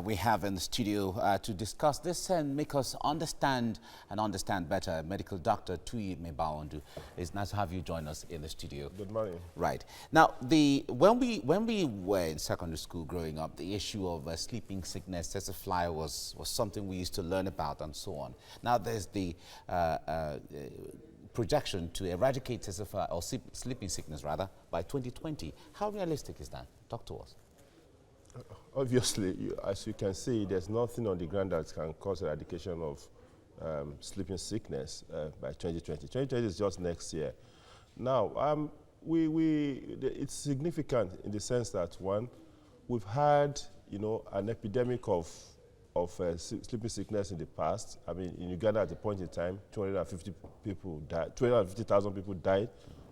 we have in the studio to discuss this and make us understand better. Medical doctor Tui Mebaondu. It's nice to have you join us in the studio. Good morning. Right. Now, when we were in secondary school growing up, the issue of sleeping sickness, fly was something we used to learn about and so on. Now there's the projection to eradicate fly or sleeping sickness rather by 2020. How realistic is that? Talk to us. Obviously, as you can see, there's nothing on the ground that can cause eradication of sleeping sickness by 2020. 2020 is just next year. Now, it's significant in the sense that, one, we've had, an epidemic of sleeping sickness in the past. I mean, in Uganda at a point in time, 250,000 people died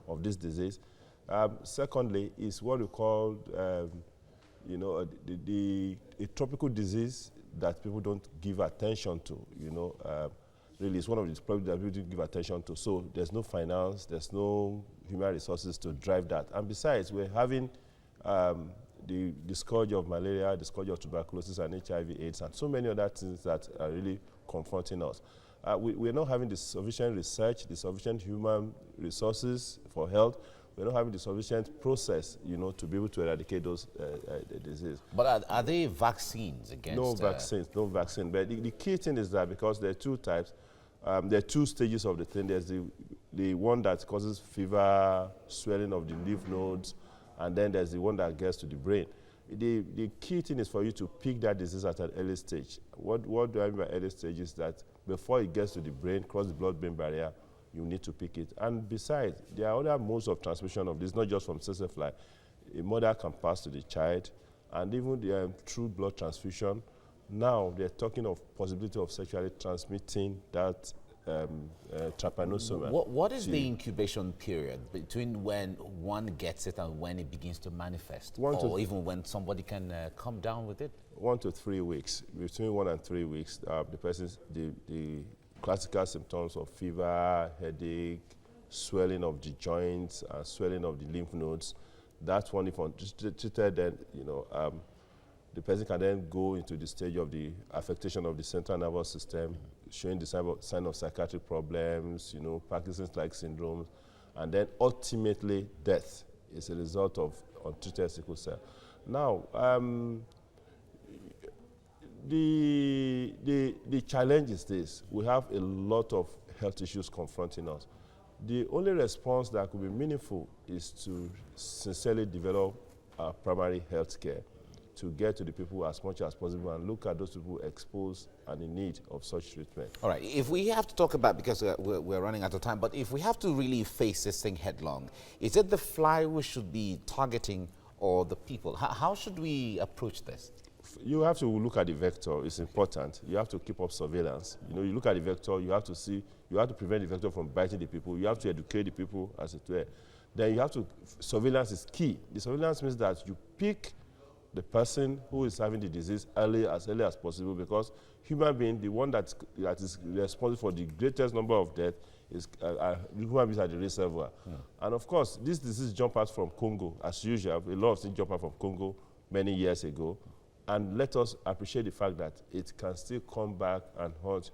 of this disease. Secondly, is what we call a tropical disease that people don't give attention to, really it's one of these problems that people don't give attention to. So there's no finance, there's no human resources to drive that. And besides, we're having the scourge of malaria, the scourge of tuberculosis and HIV/AIDS, and so many other things that are really confronting us. We're not having the sufficient research, the sufficient human resources for health. We're not having the sufficient process, to be able to eradicate those diseases. But are there vaccines against? No vaccines, no vaccine. But the key thing is that because there are two types, there are two stages of the thing. There's the one that causes fever, swelling of the lymph nodes, and then there's the one that gets to the brain. The key thing is for you to pick that disease at an early stage. What do I mean by early stage is that before it gets to the brain, cross the blood-brain barrier, you need to pick it. And besides, there are other modes of transmission of this, not just from fly. A mother can pass to the child, and even through blood transfusion. Now they're talking of possibility of sexually transmitting that trypanosoma. What is the incubation period between when one gets it and when it begins to manifest? Or even when somebody can come down with it? 1 to 3 weeks. Between 1 and 3 weeks, the classical symptoms of fever, headache, swelling of the joints, swelling of the lymph nodes. That's one, if treated, then the person can then go into the stage of the affectation of the central nervous system, showing the sign of psychiatric problems, Parkinson's-like syndrome, and then ultimately death is a result of untreated sickle cell. Now, the challenge is this: we have a lot of health issues confronting us. The only response that could be meaningful is to sincerely develop primary health care, to get to the people as much as possible and look at those people exposed and in need of such treatment. All right, if we have to talk about, because we're running out of time, but if we have to really face this thing headlong, is it the fly we should be targeting or the people? How should we approach this? You have to look at the vector. It's important. You have to keep up surveillance. You look at the vector, you have to prevent the vector from biting the people. You have to educate the people, as it were. Then you have to, surveillance is key. The surveillance means that you pick the person who is having the disease early as possible, because human being, the one that is responsible for the greatest number of deaths is human beings are the reservoir. Yeah. And of course, this disease jumped out from Congo, as usual. A lot of things jumped out from Congo many years ago. And let us appreciate the fact that it can still come back and hurt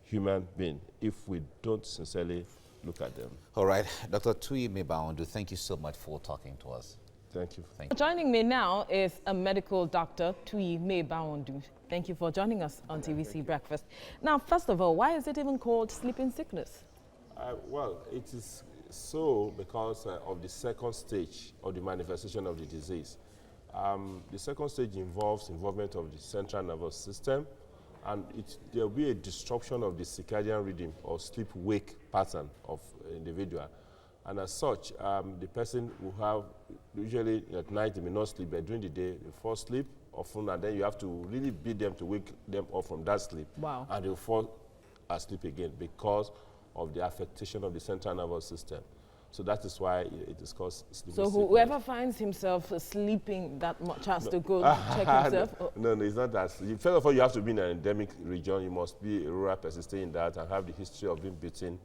human beings if we don't sincerely look at them. All right. Dr. Tui Mebaondu, thank you so much for talking to us. Thank you. Joining me now is a medical doctor, Tui Mebaondu. Thank you for joining us on TVC Breakfast. Now, first of all, why is it even called sleeping sickness? Well, it is so because of the second stage of the manifestation of the disease. The second stage involves involvement of the central nervous system, and there will be a disruption of the circadian rhythm or sleep-wake pattern of individual. And as such, the person will have, usually at night they may not sleep, but during the day they fall asleep often, and then you have to really beat them to wake them up from that sleep. Wow. And they'll fall asleep again because of the affectation of the central nervous system. So that is why it is called sleeping sickness. So whoever finds himself sleeping that much has to go check himself? No, it's not that. First of all, you have to be in an endemic region. You must be a rural person, stay in that, and have the history of being beaten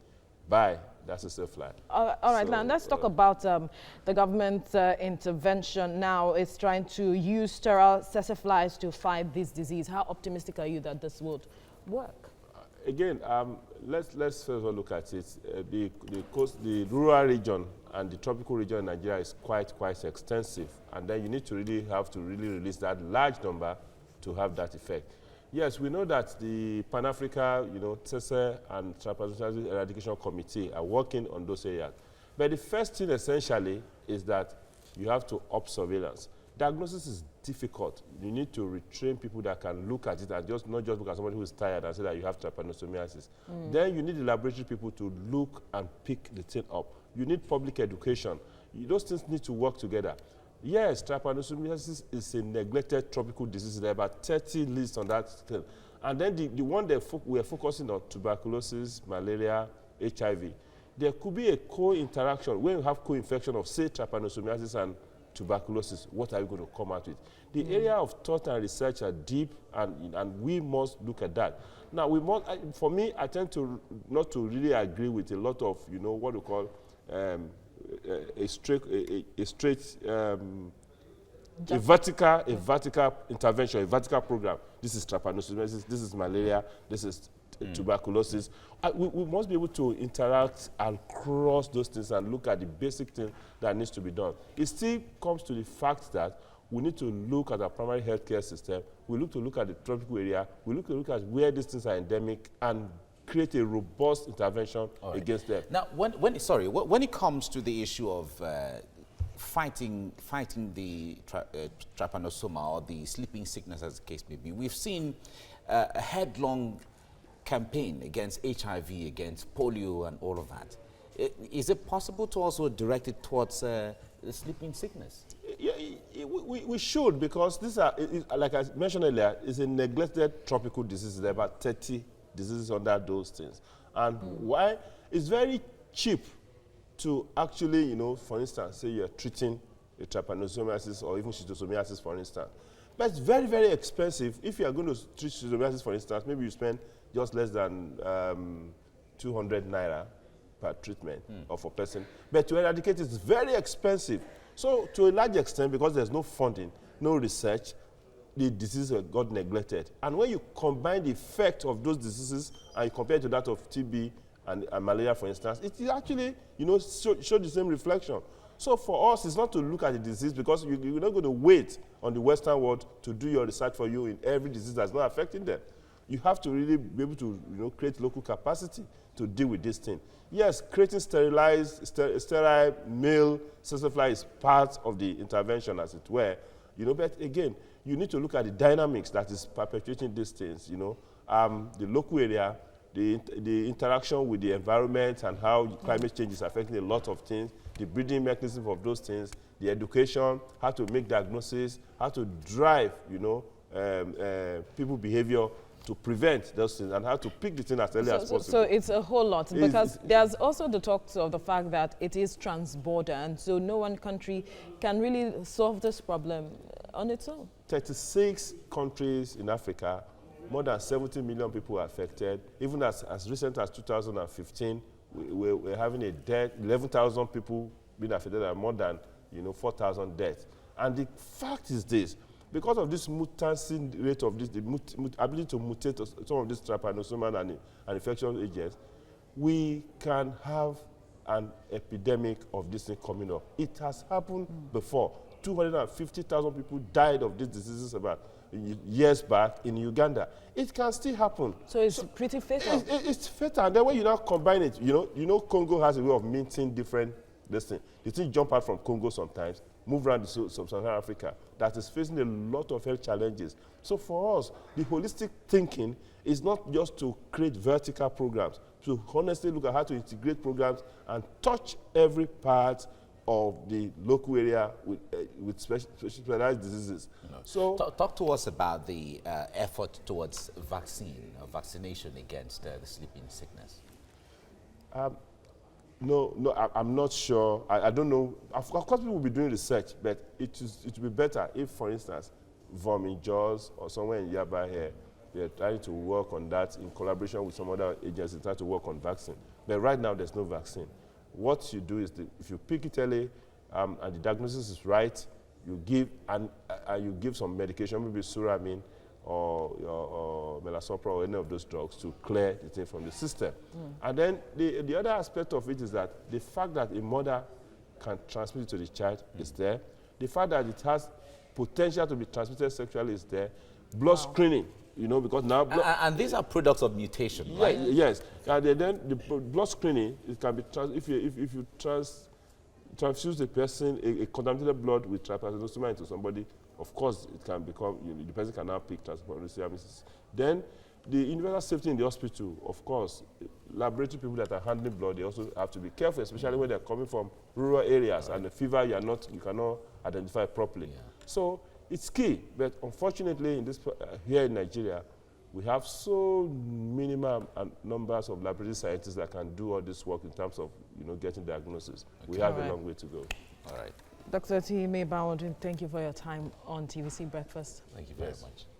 by that tsetse fly. All right, So, now let's talk about the government intervention now. It's trying to use sterile tsetse flies to fight this disease. How optimistic are you that this would work? Again, let's first of all look at it. The rural region and the tropical region in Nigeria is quite extensive, and then you need to really release that large number to have that effect. Yes, we know that the Pan-Africa, tsetse and Trypanosoma Eradication Committee are working on those areas. But the first thing essentially is that you have to up surveillance. Diagnosis is difficult. You need to retrain people that can look at it and not just look at somebody who is tired and say that you have trypanosomiasis. Then you need the laboratory people to look and pick the thing up. You need public education. Those things need to work together. Yes, trypanosomiasis is a neglected tropical disease. There are about 30 lists on that thing. And then the one that we are focusing on, tuberculosis, malaria, HIV. There could be a co-interaction. When you have co-infection of, say, trypanosomiasis and tuberculosis, what are you going to come out with? The area of thought and research are deep, and we must look at that. Now, for me, I tend to not to really agree with a lot of, what we call a vertical intervention, a vertical program. This is trypanosomiasis, this is malaria, this is tuberculosis. We must be able to interact and cross those things and look at the basic thing that needs to be done. It still comes to the fact that we need to look at our primary healthcare system. We look at the tropical area. We look at where these things are endemic and create a robust intervention against them. Now, when it comes to the issue of fighting the trypanosoma or the sleeping sickness, as the case may be, we've seen a headlong campaign against HIV, against polio, and all of that. Is it possible to also direct it towards the sleeping sickness? Yeah, we should, because these are, like I mentioned earlier, it's a neglected tropical disease. There are about 30 diseases under those things. And why? It's very cheap to actually, for instance, say you're treating a trypanosomiasis or even schistosomiasis, for instance. But it's very, very expensive. If you are going to treat schistosomiasis, for instance, maybe you spend just less than 200 naira per treatment or for person. But to eradicate it is very expensive. So to a large extent, because there's no funding, no research, the disease got neglected. And when you combine the effect of those diseases and you compare it to that of TB and malaria, for instance, it actually, show the same reflection. So for us, it's not to look at the disease, because you're not going to wait on the Western world to do your research for you in every disease that's not affecting them. You have to really be able to create local capacity to deal with this thing. Yes, creating sterile male tsetse fly is part of the intervention, as it were. But again, you need to look at the dynamics that is perpetuating these things. The local area, the interaction with the environment and how climate change is affecting a lot of things, the breeding mechanism of those things, the education, how to make diagnosis, how to drive, people behavior to prevent those things, and how to pick the thing as early as possible. So it's a whole lot, because there's also the talks of the fact that it is trans-border, and so no one country can really solve this problem on its own. 36 countries in Africa, more than 70 million people are affected. Even as recent as 2015, we're having a death, 11,000 people being affected, and more than 4,000 deaths. And the fact is this: because of this mutancy rate of this, the ability to mutate some of these trypanosoma and infectious agents, we can have an epidemic of this thing coming up. It has happened before. 250,000 people died of these diseases about years back in Uganda. It can still happen. So it's pretty fatal. It's fatal. And then when you now combine it, Congo has a way of minting different this thing. The thing jump out from Congo sometimes, move around sub-Saharan Africa, that is facing a lot of health challenges. So for us, the holistic thinking is not just to create vertical programs, to honestly look at how to integrate programs and touch every part of the local area with specialized diseases. So talk to us about the effort towards vaccination against the sleeping sickness. No, I'm not sure. I don't know. Of course, people will be doing research, but it would be better if, for instance, Vom in Jos or somewhere in Yaba here We are trying to work on that in collaboration with some other agencies, trying to work on vaccine. But right now, there's no vaccine. What you do is, if you pick it early and the diagnosis is right, you give you give some medication, maybe Suramine or Melasopra or any of those drugs to clear the thing from the system. And then the other aspect of it is that the fact that a mother can transmit it to the child is there. The fact that it has potential to be transmitted sexually is there. Blood screening, you know, because now... And these are products of mutation, right? Yes. And then the blood screening, it can be... if you transfuse the person, a contaminated blood with trypanosoma into somebody, of course, it can become... the person can now pick trypanosomiasis. Then, the universal safety in the hospital, of course, laboratory people that are handling blood, they also have to be careful, especially when they're coming from rural areas and the fever you cannot identify properly. So it's key, but unfortunately, in this here in Nigeria, we have so minimum numbers of laboratory scientists that can do all this work in terms of getting diagnosis. Okay. We have a long way to go. All right. Dr. Time Bawodun, thank you for your time on TVC Breakfast. Thank you very much.